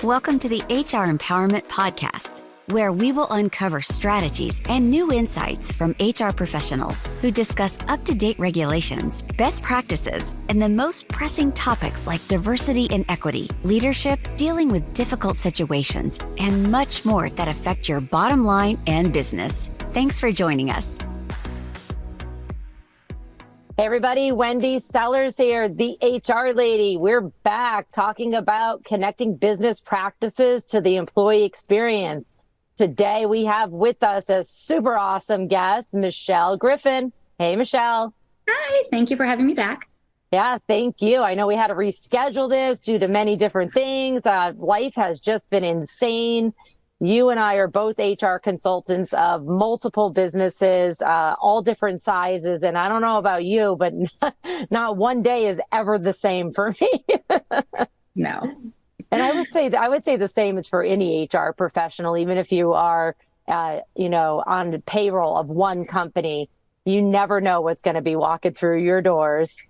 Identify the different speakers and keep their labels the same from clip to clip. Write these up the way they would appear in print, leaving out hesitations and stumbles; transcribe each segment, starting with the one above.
Speaker 1: Welcome to the HR Empowerment Podcast, where we will uncover strategies and new insights from HR professionals who discuss up-to-date regulations, best practices, and the most pressing topics like diversity and equity, leadership, dealing with difficult situations, and much more that affect your bottom line and business. Thanks for joining us.
Speaker 2: Hey everybody, Wendy Sellers here, the HR lady. We're back talking about connecting business practices to the employee experience. Today we have with us a super awesome guest, Michelle Griffin. Hey, Michelle.
Speaker 3: Hi, thank you for having me back.
Speaker 2: Yeah, thank you. I know we had to reschedule this due to many different things. Life has just been insane. You and I are both HR consultants of multiple businesses, all different sizes. And I don't know about you, but not one day is ever the same for me.
Speaker 3: No.
Speaker 2: And I would say the same is for any HR professional, even if you are, on the payroll of one company, you never know what's going to be walking through your doors.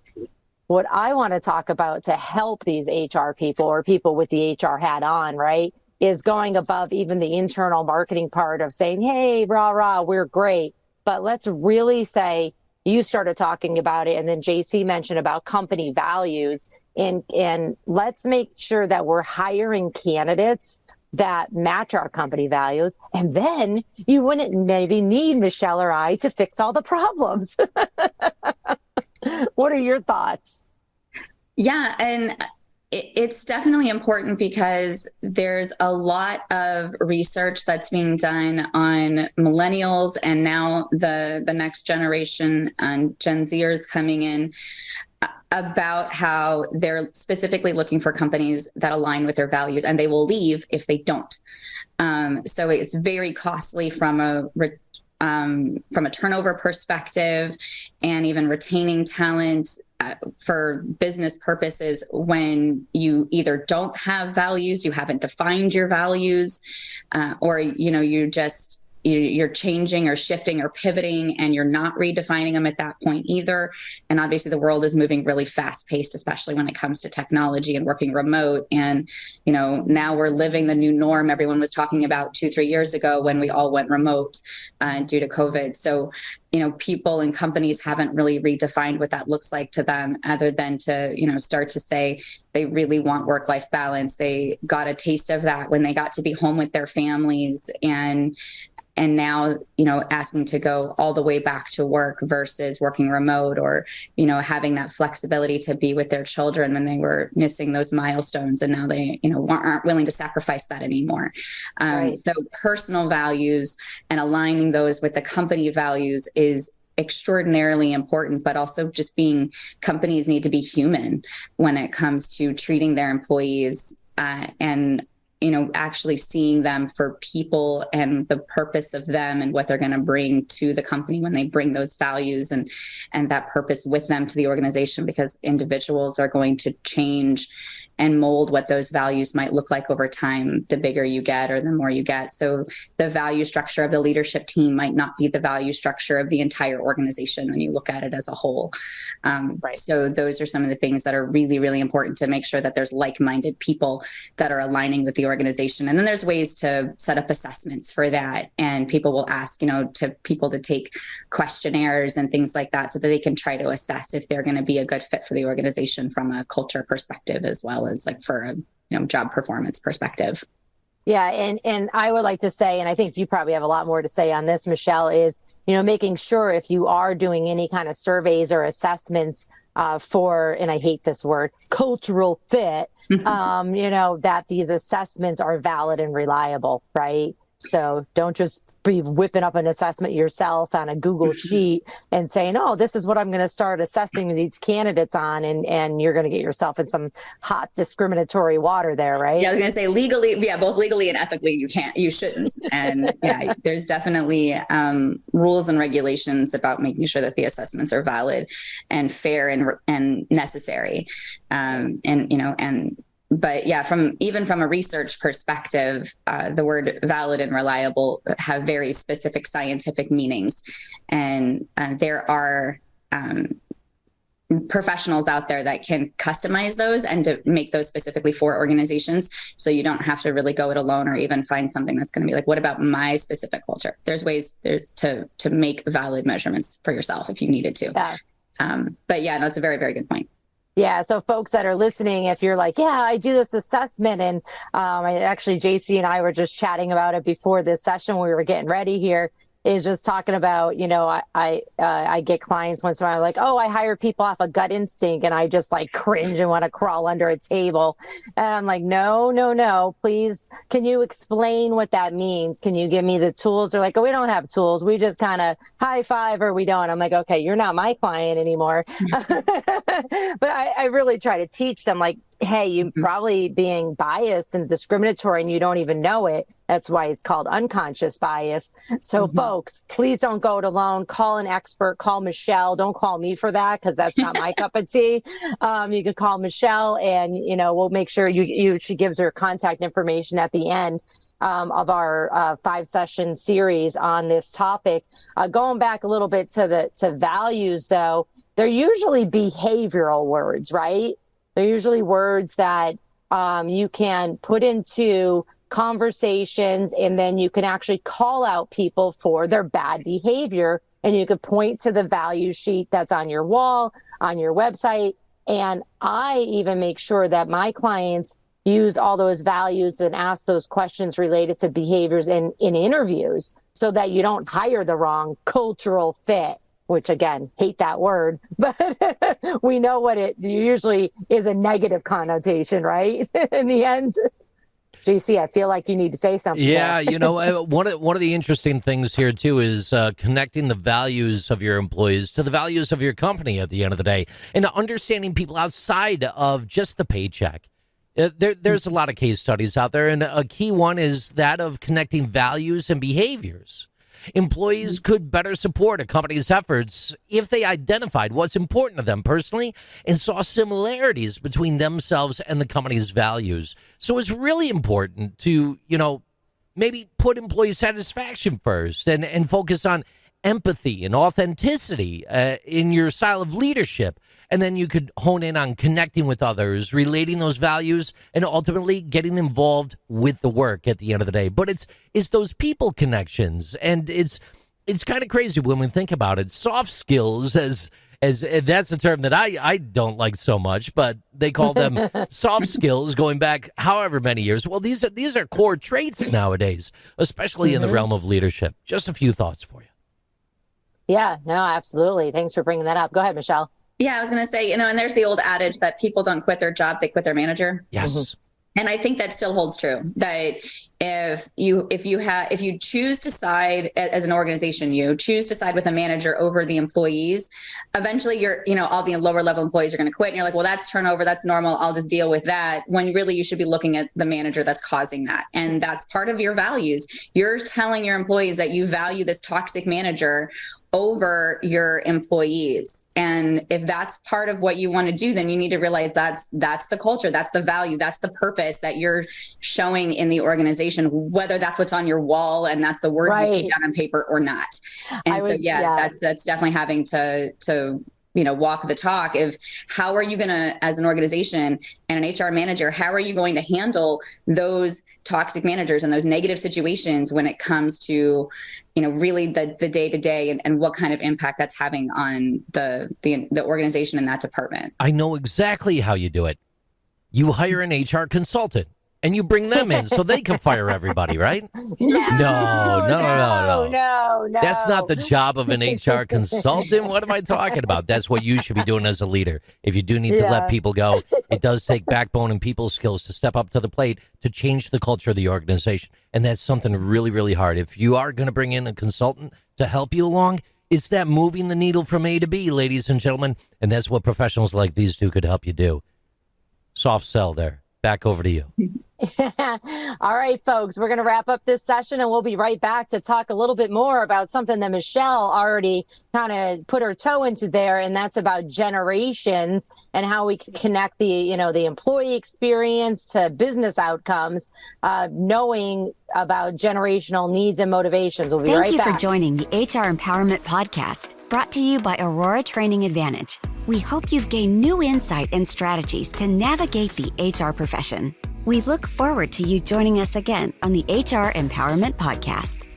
Speaker 2: What I want to talk about to help these HR people or people with the HR hat on, right, is going above even the internal marketing part of saying, hey, rah, rah, we're great. But let's really say, you started talking about it, and then JC mentioned about company values. And let's make sure that we're hiring candidates that match our company values. And then you wouldn't maybe need Michelle or I to fix all the problems. What are your thoughts?
Speaker 3: Yeah, and it's definitely important because there's a lot of research that's being done on millennials and now the next generation and Gen Zers coming in about how they're specifically looking for companies that align with their values, and they will leave if they don't. So it's very costly from a turnover perspective and even retaining talent for business purposes when you either don't have values, you haven't defined your values, or you're changing or shifting or pivoting and you're not redefining them at that point either. And obviously the world is moving really fast paced, especially when it comes to technology and working remote. And, now we're living the new norm everyone was talking about 2-3 years ago when we all went remote due to COVID. So, people and companies haven't really redefined what that looks like to them other than to, start to say they really want work-life balance. They got a taste of that when they got to be home with their families and now, asking to go all the way back to work versus working remote or, having that flexibility to be with their children when they were missing those milestones. And now they, aren't willing to sacrifice that anymore.
Speaker 2: Right.
Speaker 3: So personal values and aligning those with the company values is extraordinarily important, but also just companies need to be human when it comes to treating their employees and actually seeing them for people and the purpose of them and what they're going to bring to the company when they bring those values and that purpose with them to the organization, because individuals are going to change and mold what those values might look like over time, the bigger you get or the more you get. So the value structure of the leadership team might not be the value structure of the entire organization when you look at it as a whole.
Speaker 2: Right.
Speaker 3: So those are some of the things that are really, really important to make sure that there's like-minded people that are aligning with the organization. And then there's ways to set up assessments for that. And people will ask, to people to take questionnaires and things like that so that they can try to assess if they're going to be a good fit for the organization from a culture perspective as well as like for a job performance perspective.
Speaker 2: Yeah. And I would like to say, and I think you probably have a lot more to say on this, Michelle, is, making sure if you are doing any kind of surveys or assessments for, and I hate this word, cultural fit, that these assessments are valid and reliable, right? So don't just be whipping up an assessment yourself on a Google sheet and saying, oh, this is what I'm going to start assessing these candidates on. And you're going to get yourself in some hot discriminatory water there, right?
Speaker 3: Yeah, I was going to say legally, both legally and ethically, you shouldn't. And yeah, there's definitely rules and regulations about making sure that the assessments are valid and fair and necessary. But yeah, from a research perspective, the word valid and reliable have very specific scientific meanings. And there are professionals out there that can customize those and to make those specifically for organizations. So you don't have to really go it alone or even find something that's going to be like, what about my specific culture? There's ways to make valid measurements for yourself if you needed to.
Speaker 2: Yeah.
Speaker 3: But yeah, no, it's a very, very good point.
Speaker 2: Yeah. So folks that are listening, if you're like, yeah, I do this assessment, and actually JC and I were just chatting about it before this session, we were getting ready here, is just talking about, I get clients once in a while like, oh, I hire people off a gut instinct, and I just like cringe and want to crawl under a table. And I'm like, no, please. Can you explain what that means? Can you give me the tools? They're like, oh, we don't have tools. We just kind of high five or we don't. I'm like, okay, you're not my client anymore. But I really try to teach them, like, hey, you're probably being biased and discriminatory and you don't even know it. That's why it's called unconscious bias. So folks, please don't go it alone. Call an expert, call Michelle. Don't call me for that, because that's not my cup of tea. You can call Michelle, and, we'll make sure she gives her contact information at the end of our 5-session series on this topic. Going back a little bit to values, though, they're usually behavioral words, right? They're usually words that you can put into conversations, and then you can actually call out people for their bad behavior. And you could point to the value sheet that's on your wall, on your website. And I even make sure that my clients use all those values and ask those questions related to behaviors in interviews, so that you don't hire the wrong cultural fit. Which, again, hate that word, but we know what it usually is, a negative connotation, right? In the end. JC, I feel like you need to say something.
Speaker 4: Yeah, one of the interesting things here, too, is connecting the values of your employees to the values of your company at the end of the day, and understanding people outside of just the paycheck. There's a lot of case studies out there, and a key one is that of connecting values and behaviors. Employees could better support a company's efforts if they identified what's important to them personally and saw similarities between themselves and the company's values. So it's really important to, maybe put employee satisfaction first and focus on empathy and authenticity in your style of leadership. And then you could hone in on connecting with others, relating those values, and ultimately getting involved with the work at the end of the day. But it's those people connections, and it's kind of crazy when we think about it. Soft skills, as that's a term that I don't like so much, but they call them soft skills going back however many years. Well, these are core traits nowadays, especially in the realm of leadership. Just a few thoughts for you.
Speaker 2: Yeah, no, absolutely. Thanks for bringing that up. Go ahead, Michelle.
Speaker 3: Yeah, I was going to say, and there's the old adage that people don't quit their job, they quit their manager.
Speaker 4: Yes.
Speaker 3: And I think that still holds true, that if you choose to side as an organization, you choose to side with a manager over the employees, eventually all the lower level employees are going to quit. And you're like, well, that's turnover. That's normal. I'll just deal with that. When really you should be looking at the manager that's causing that. And that's part of your values. You're telling your employees that you value this toxic manager over your employees. And if that's part of what you want to do, then you need to realize that's the culture, that's the value, that's the purpose that you're showing in the organization, whether that's what's on your wall and that's the words you put down on paper or not. And that's definitely having to walk the talk of how are you going to, as an organization and an HR manager, how are you going to handle those toxic managers and those negative situations when it comes to, really the day to day and what kind of impact that's having on the organization and that department.
Speaker 4: I know exactly how you do it. You hire an HR consultant and you bring them in so they can fire everybody, right? No. That's not the job of an HR consultant. What am I talking about? That's what you should be doing as a leader. If you do need to let people go, it does take backbone and people skills to step up to the plate to change the culture of the organization. And that's something really, really hard. If you are going to bring in a consultant to help you along, it's that moving the needle from A to B, ladies and gentlemen. And that's what professionals like these two could help you do. Soft sell there. Back over to you.
Speaker 2: All right, folks, we're going to wrap up this session and we'll be right back to talk a little bit more about something that Michelle already kind of put her toe into there. And that's about generations and how we can connect the employee experience to business outcomes, knowing about generational needs and motivations. We'll be right back.
Speaker 1: Thank you for joining the HR Empowerment Podcast, brought to you by Aurora Training Advantage. We hope you've gained new insight and strategies to navigate the HR profession. We look forward to you joining us again on the HR Empowerment Podcast.